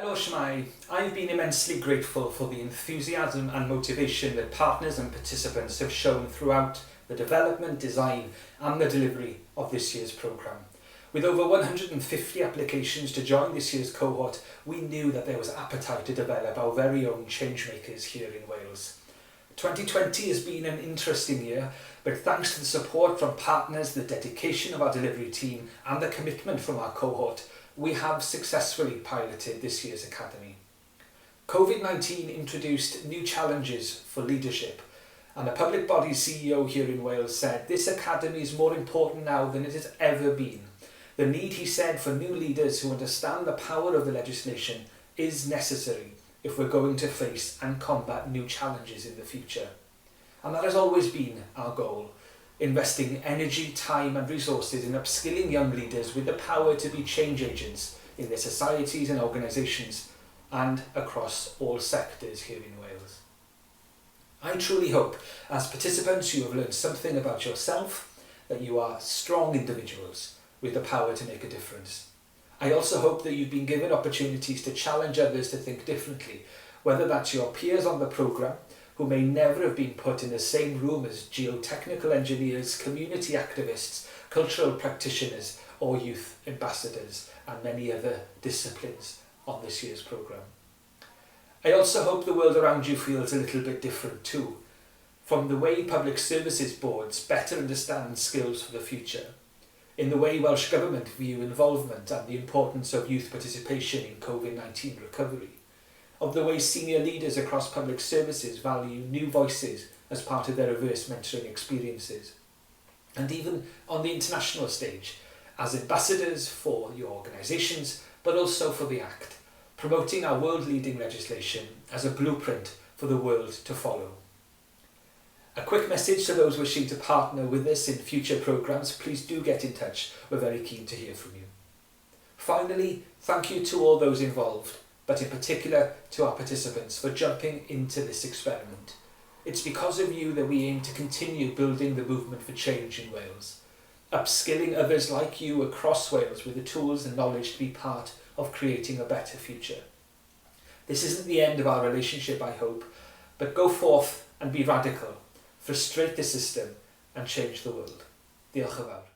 Hello Shmai, I've been immensely grateful for the enthusiasm and motivation that partners and participants have shown throughout the development, design and the delivery of this year's programme. With over 150 applications to join this year's cohort, we knew that there was appetite to develop our very own changemakers here in Wales. 2020 has been an interesting year, but thanks to the support from partners, the dedication of our delivery team and the commitment from our cohort, we have successfully piloted this year's Academy. COVID-19 introduced new challenges for leadership, and the public body CEO here in Wales said this Academy is more important now than it has ever been. The need, he said, for new leaders who understand the power of the legislation is necessary if we're going to face and combat new challenges in the future. And that has always been our goal. Investing energy, time and resources in upskilling young leaders with the power to be change agents in their societies and organisations and across all sectors here in Wales. I truly hope, as participants, you have learned something about yourself, that you are strong individuals with the power to make a difference. I also hope that you've been given opportunities to challenge others to think differently, whether that's your peers on the programme, who may never have been put in the same room as geotechnical engineers, community activists, cultural practitioners or youth ambassadors and many other disciplines on this year's programme. I also hope the world around you feels a little bit different too, from the way public services boards better understand skills for the future, in the way Welsh Government view involvement and the importance of youth participation in COVID-19 recovery, of the way senior leaders across public services value new voices as part of their reverse mentoring experiences, and even on the international stage as ambassadors for your organisations but also for the Act, promoting our world-leading legislation as a blueprint for the world to follow. A quick message to those wishing to partner with us in future programmes: please do get in touch, we're very keen to hear from you. Finally, thank you to all those involved, but in particular to our participants, for jumping into this experiment. It's because of you that we aim to continue building the movement for change in Wales, upskilling others like you across Wales with the tools and knowledge to be part of creating a better future. This isn't the end of our relationship, I hope, but go forth and be radical, frustrate the system and change the world. Diolch yn fawr.